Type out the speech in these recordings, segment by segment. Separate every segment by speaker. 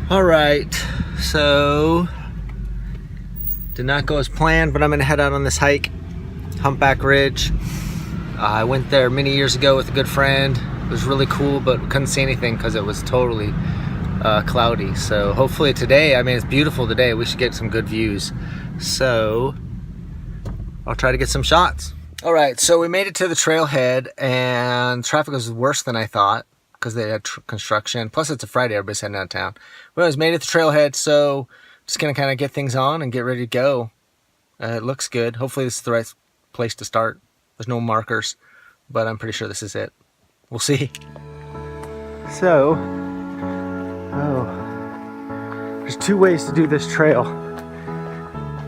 Speaker 1: All right, so did not go as planned, but I'm gonna head out on this hike, Humpback Ridge. I went there many years ago with a good friend. It was really cool, but couldn't see anything because it was totally cloudy. So hopefully today, I mean, it's beautiful today. We should get some good views. So I'll try to get some shots. All right, so we made it to the trailhead and traffic was worse than I thought because they had construction. Plus it's a Friday, everybody's heading out of town. We always made it to the trailhead, so just gonna kind of get things on and get ready to go. It looks good. Hopefully this is the right place to start. There's no markers, but I'm pretty sure this is it. We'll see. So, there's two ways to do this trail,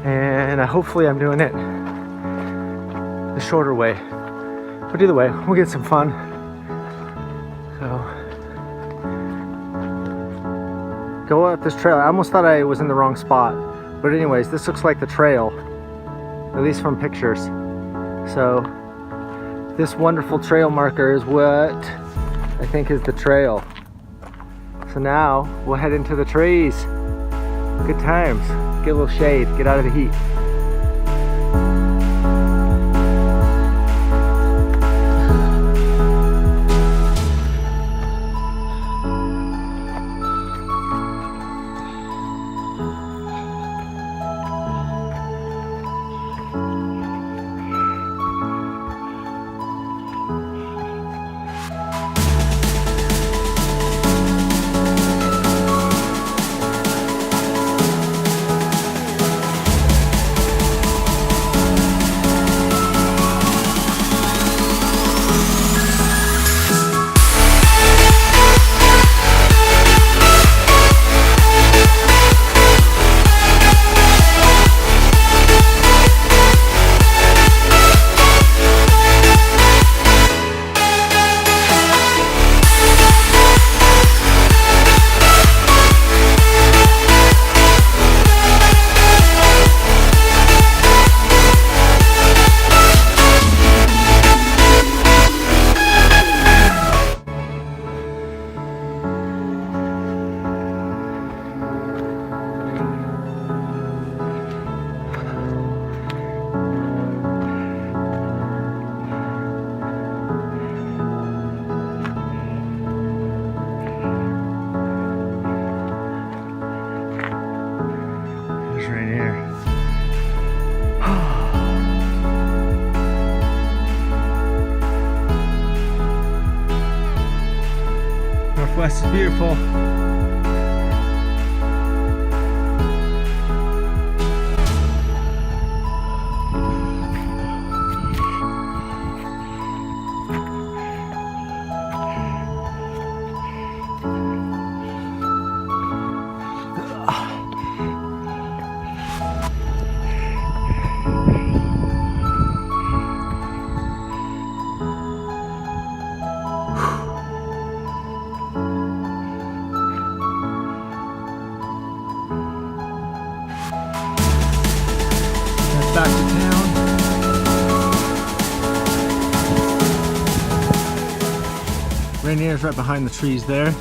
Speaker 1: and hopefully I'm doing it the shorter way. But either way, we'll get some fun. So, go up this trail. I almost thought I was in the wrong spot, but anyways, this looks like the trail, at least from pictures. So this wonderful trail marker is what I think is the trail. So now we'll head into the trees. Good times. Get a little shade, get out of the heat. Right here. Northwest is beautiful. Back to town. Rainier's right behind the trees there.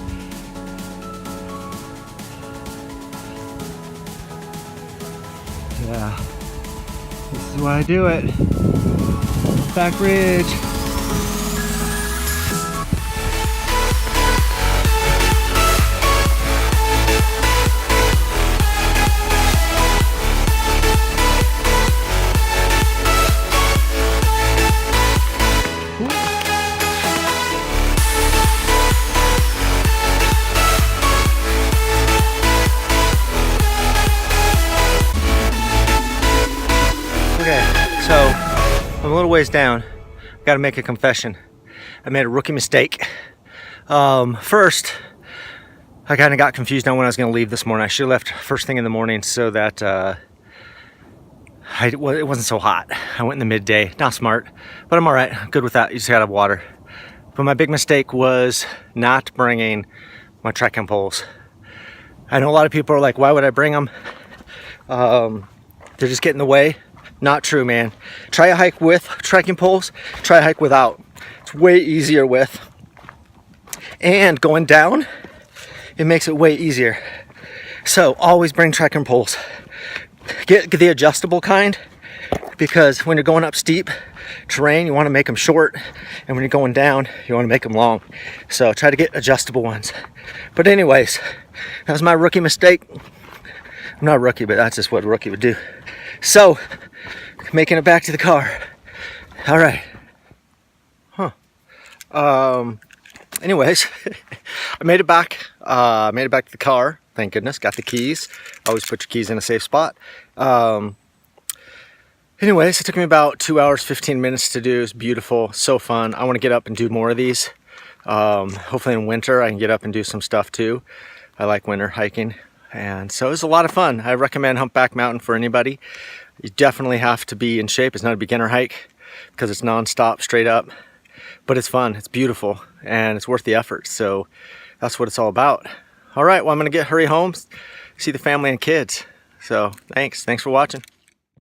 Speaker 1: Yeah, this is why I do it. Back Ridge. Okay, so I'm a little ways down. Got to make a confession. I made a rookie mistake. First, I kind of got confused on when I was going to leave this morning. I should have left first thing in the morning so that it wasn't so hot. I went in the midday. Not smart, but I'm all right. Good with that. You just got to have water. But my big mistake was not bringing my trekking poles. I know a lot of people are like, why would I bring them? They just get in the way. Not true, man. Try a hike with trekking poles, try a hike without. It's way easier with. And going down, it makes it way easier. So always bring trekking poles. Get the adjustable kind, because when you're going up steep terrain, you want to make them short, and when you're going down, you want to make them long. So try to get adjustable ones. But anyways, that was my rookie mistake. I'm not a rookie, but that's just what a rookie would do. So, making it back to the car. All right. Anyways, I made it back. Made it back to the car. Thank goodness. Got the keys. Always put your keys in a safe spot. Anyways, it took me about 2 hours, 15 minutes to do. It was beautiful. So fun. I want to get up and do more of these. Hopefully in winter I can get up and do some stuff too. I like winter hiking. And so it was a lot of fun. I recommend Humpback Mountain for anybody. You definitely have to be in shape. It's not a beginner hike because it's non-stop, straight up. But it's fun, it's beautiful, and it's worth the effort. So that's what it's all about. All right, well, I'm gonna hurry home, see the family and kids. So thanks for watching.